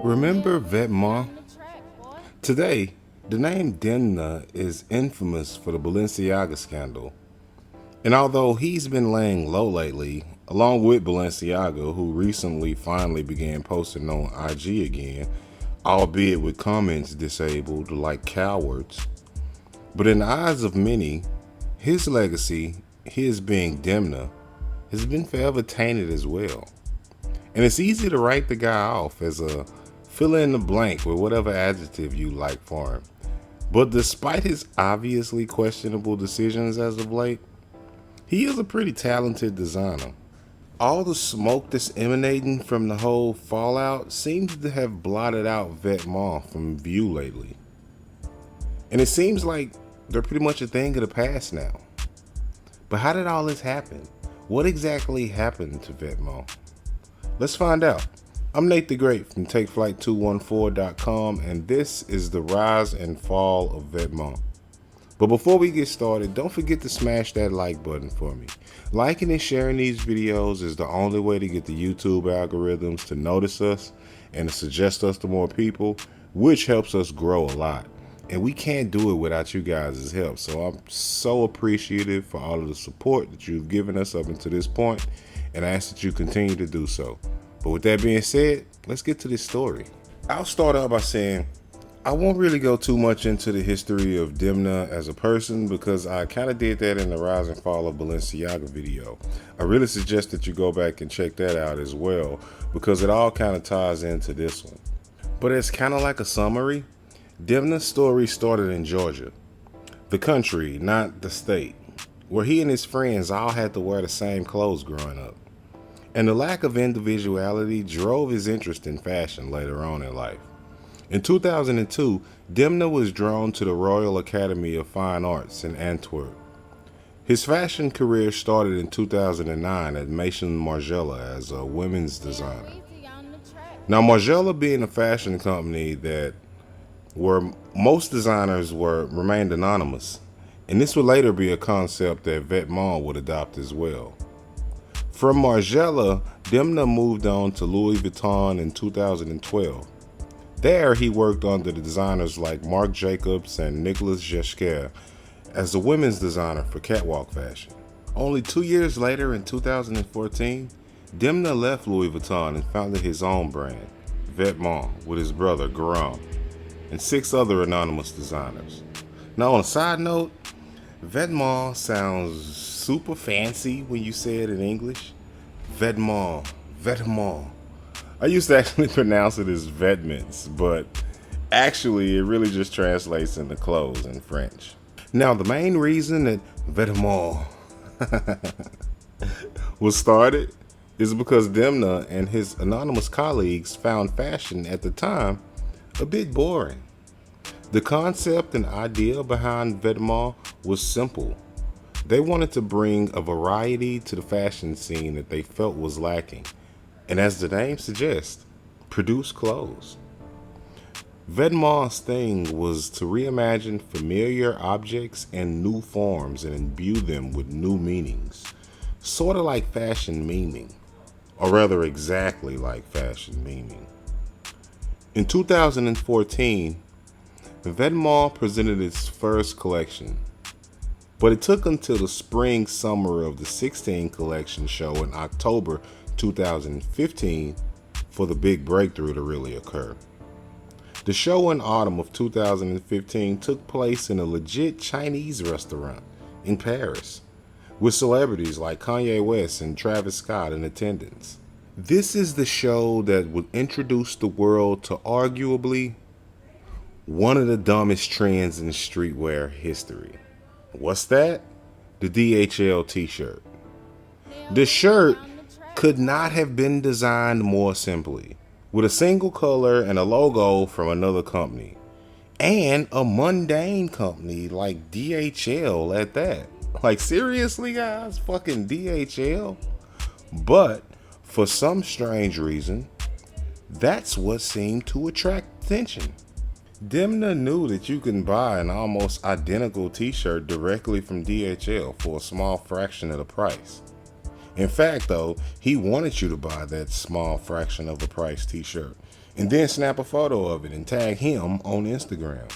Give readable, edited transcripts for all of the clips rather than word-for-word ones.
Remember Vetements? Today, the name Demna is infamous for the Balenciaga scandal. And although he's been laying low lately, along with Balenciaga, who recently finally began posting on IG again, albeit with comments disabled like cowards, but in the eyes of many, his legacy, his being Demna, has been forever tainted as well. And it's easy to write the guy off as a fill in the blank with whatever adjective you like for him. But despite his obviously questionable decisions as of late, he is a pretty talented designer. All the smoke that's emanating from the whole fallout seems to have blotted out Vetements from view lately. And it seems like they're pretty much a thing of the past now. But how did all this happen? What exactly happened to Vetements? Let's find out. I'm Nate the Great from TakeFlight214.com, and this is the rise and fall of Vetements. But before we get started, don't forget to smash that like button for me. Liking and sharing these videos is the only way to get the YouTube algorithms to notice us and to suggest us to more people, which helps us grow a lot. And we can't do it without you guys' help. So I'm so appreciative for all of the support that you've given us up until this point, and I ask that you continue to do so. But with that being said, let's get to this story. I'll start out by saying I won't really go too much into the history of Demna as a person because I kind of did that in the Rise and Fall of Balenciaga video. I really suggest that you go back and check that out as well because it all kind of ties into this one. But it's kind of like a summary. Demna's story started in Georgia, the country, not the state, where he and his friends all had to wear the same clothes growing up. And the lack of individuality drove his interest in fashion later on in life. In 2002, Demna was drawn to the Royal Academy of Fine Arts in Antwerp. His fashion career started in 2009 at Maison Margiela as a women's designer. Now, Margiela being a fashion company that where most designers remained anonymous, and this would later be a concept that Vetements would adopt as well. From Margiela, Demna moved on to Louis Vuitton in 2012. There, he worked under the designers like Marc Jacobs and Nicolas Jesquer as a women's designer for catwalk fashion. Only 2 years later, in 2014, Demna left Louis Vuitton and founded his own brand, Vetements, with his brother, Guillaume, and 6 other anonymous designers. Now, on a side note, Vetements sounds super fancy when you say it in English. Vetements. I used to actually pronounce it as Vetements, but actually it really just translates into clothes in French. Now, the main reason that Vetements was started is because Demna and his anonymous colleagues found fashion at the time a bit boring. The concept and idea behind Vetements was simple. They wanted to bring a variety to the fashion scene that they felt was lacking, and as the name suggests, produce clothes. Vetements' thing was to reimagine familiar objects in new forms and imbue them with new meanings, sort of like fashion memeing, or rather exactly like fashion memeing. In 2014, Vetements presented its first collection, but it took until the spring-summer of the 16 collection show in October 2015 for the big breakthrough to really occur. The show in autumn of 2015 took place in a legit Chinese restaurant in Paris, with celebrities like Kanye West and Travis Scott in attendance. This is the show that would introduce the world to arguably one of the dumbest trends in streetwear history. What's that? The DHL t-shirt. The shirt could not have been designed more simply, with a single color and a logo from another company, and a mundane company like DHL at that. Like, seriously, guys? Fucking DHL? But for some strange reason, that's what seemed to attract attention. Demna knew that you can buy an almost identical t-shirt directly from DHL for a small fraction of the price. In fact, though, he wanted you to buy that small fraction of the price t-shirt and then snap a photo of it and tag him on Instagram.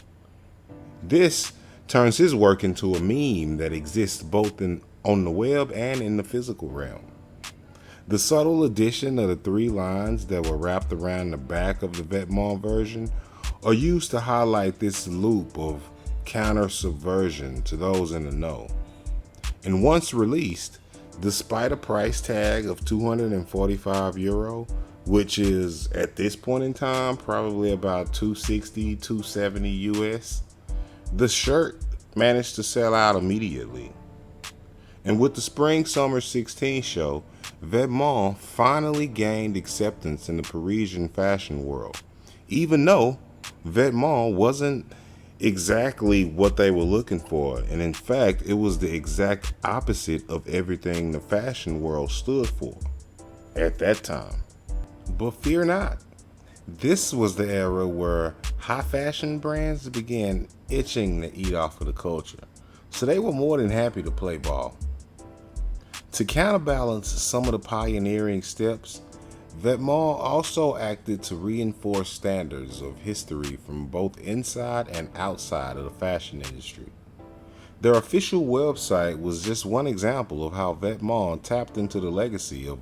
This turns his work into a meme that exists both on the web and in the physical realm. The subtle addition of the three lines that were wrapped around the back of the Vetements version are used to highlight this loop of counter subversion to those in the know. And once released, despite a price tag of €245, which is at this point in time probably about 260, 270 US, the shirt managed to sell out immediately. And with the Spring Summer 16 show, Vetements finally gained acceptance in the Parisian fashion world, even though Vetements wasn't exactly what they were looking for, and in fact, it was the exact opposite of everything the fashion world stood for at that time. But fear not, this was the era where high fashion brands began itching to eat off of the culture, so they were more than happy to play ball. To counterbalance some of the pioneering steps, Vetements also acted to reinforce standards of history from both inside and outside of the fashion industry. Their official website was just one example of how Vetements tapped into the legacy of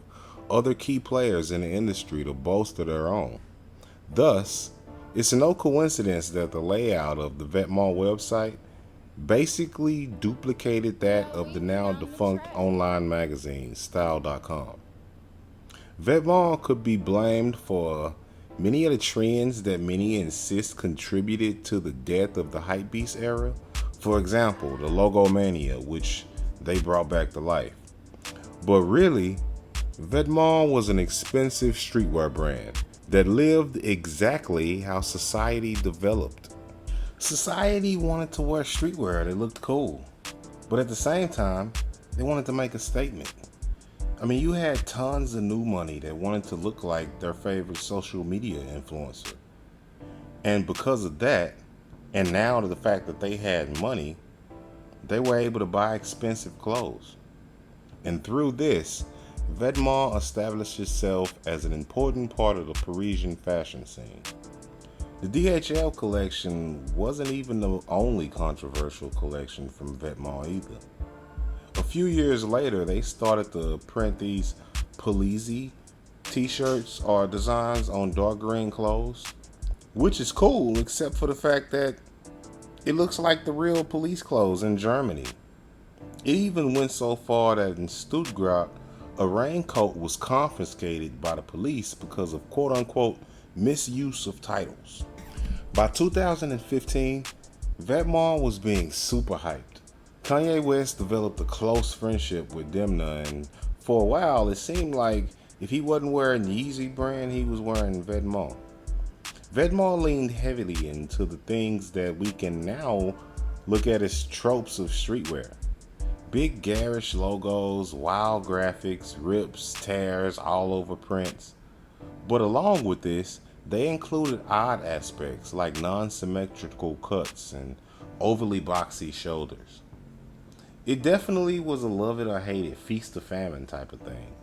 other key players in the industry to bolster their own. Thus, it's no coincidence that the layout of the Vetements website basically duplicated that of the now defunct online magazine Style.com. Vetements could be blamed for many of the trends that many insist contributed to the death of the hypebeast era. For example, the logo mania, which they brought back to life. But really, Vetements was an expensive streetwear brand that lived exactly how society developed. Society wanted to wear streetwear that looked cool, but at the same time, they wanted to make a statement. I mean, you had tons of new money that wanted to look like their favorite social media influencer. And because of that, and now to the fact that they had money, they were able to buy expensive clothes. And through this, Vetements established itself as an important part of the Parisian fashion scene. The DHL collection wasn't even the only controversial collection from Vetements either. A few years later, they started to print these Police t-shirts or designs on dark green clothes, which is cool except for the fact that it looks like the real police clothes in Germany. It even went so far that in Stuttgart, a raincoat was confiscated by the police because of quote-unquote misuse of titles. By 2015, Vetements was being super hyped. Kanye West developed a close friendship with Demna, and for a while it seemed like if he wasn't wearing the Yeezy brand, he was wearing Vetements. Vetements leaned heavily into the things that we can now look at as tropes of streetwear. Big garish logos, wild graphics, rips, tears all over prints. But along with this, they included odd aspects like non-symmetrical cuts and overly boxy shoulders. It definitely was a love it or hate it, feast or famine type of thing.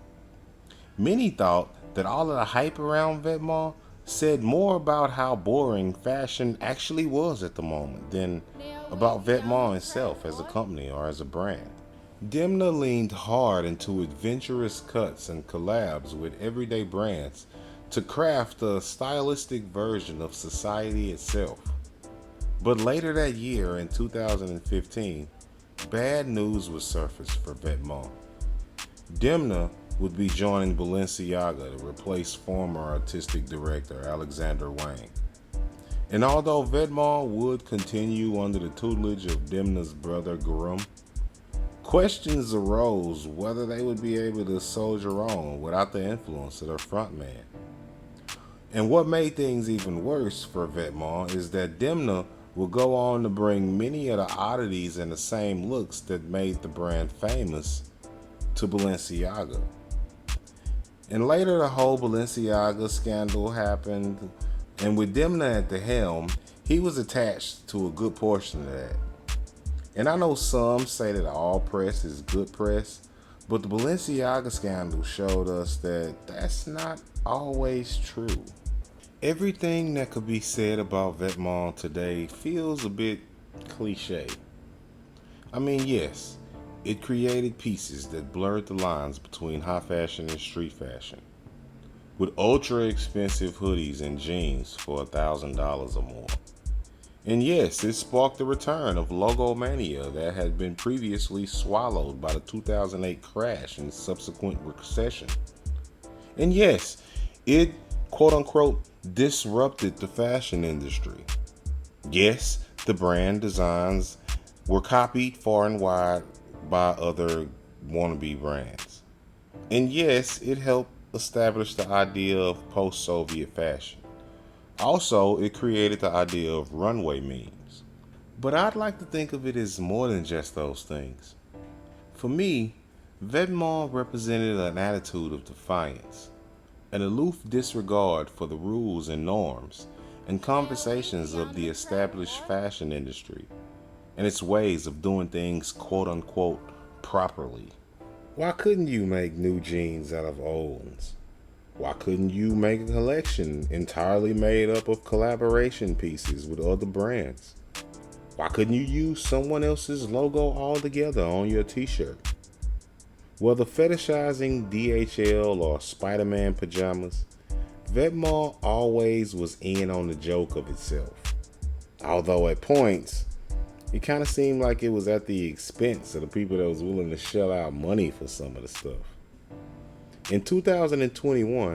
Many thought that all of the hype around Vetements said more about how boring fashion actually was at the moment than about Vetements itself as a company or as a brand. Demna leaned hard into adventurous cuts and collabs with everyday brands to craft a stylistic version of society itself. But later that year, in 2015, bad news was surfaced for Vetements. Demna would be joining Balenciaga to replace former artistic director Alexander Wang. And although Vetements would continue under the tutelage of Demna's brother Gurum, questions arose whether they would be able to soldier on without the influence of their frontman. And what made things even worse for Vetements is that Demna would go on to bring many of the oddities and the same looks that made the brand famous to Balenciaga. And later the whole Balenciaga scandal happened, and with Demna at the helm, he was attached to a good portion of that. And I know some say that all press is good press, but the Balenciaga scandal showed us that that's not always true. Everything that could be said about Vetements today feels a bit cliche. I mean, yes, it created pieces that blurred the lines between high fashion and street fashion, with ultra expensive hoodies and jeans for $1,000 or more. And yes, it sparked the return of logo mania that had been previously swallowed by the 2008 crash and subsequent recession. And yes, it quote unquote disrupted the fashion industry. Yes, the brand designs were copied far and wide by other wannabe brands. And yes, it helped establish the idea of post Soviet fashion. Also, it created the idea of runway memes. But I'd like to think of it as more than just those things. For me, Vetements represented an attitude of defiance, an aloof disregard for the rules and norms and conversations of the established fashion industry and its ways of doing things quote unquote properly. Why couldn't you make new jeans out of old ones? Why couldn't you make a collection entirely made up of collaboration pieces with other brands? Why couldn't you use someone else's logo altogether on your t-shirt? Whether fetishizing DHL or Spider-Man pajamas, Vetements always was in on the joke of itself. Although at points, it kind of seemed like it was at the expense of the people that was willing to shell out money for some of the stuff. In 2021,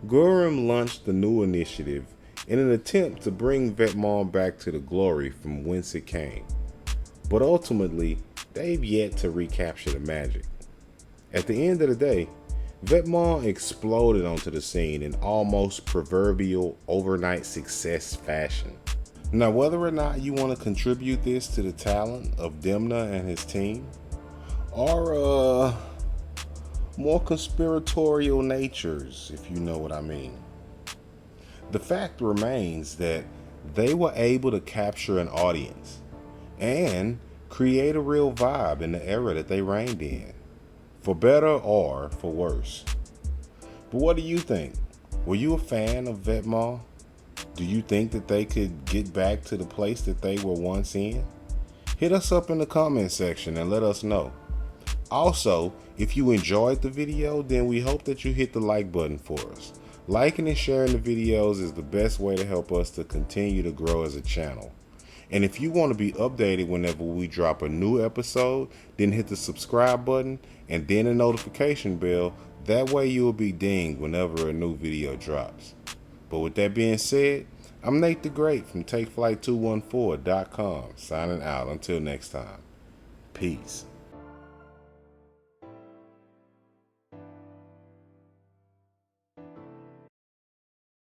Gurram launched the new initiative in an attempt to bring Vetements back to the glory from whence it came. But ultimately, they've yet to recapture the magic. At the end of the day, Vetements exploded onto the scene in almost proverbial overnight success fashion. Now, whether or not you want to contribute this to the talent of Demna and his team, or more conspiratorial natures, if you know what I mean, the fact remains that they were able to capture an audience and create a real vibe in the era that they reigned in, for better or for worse. But what do you think? Were you a fan of Vetements? Do you think that they could get back to the place that they were once in? Hit us up in the comment section and let us know. Also, if you enjoyed the video, then we hope that you hit the like button for us. Liking and sharing the videos is the best way to help us to continue to grow as a channel. And if you want to be updated whenever we drop a new episode, then hit the subscribe button and then the notification bell. That way you will be dinged whenever a new video drops. But with that being said, I'm Nate the Great from TakeFlight214.com signing out. Until next time, peace.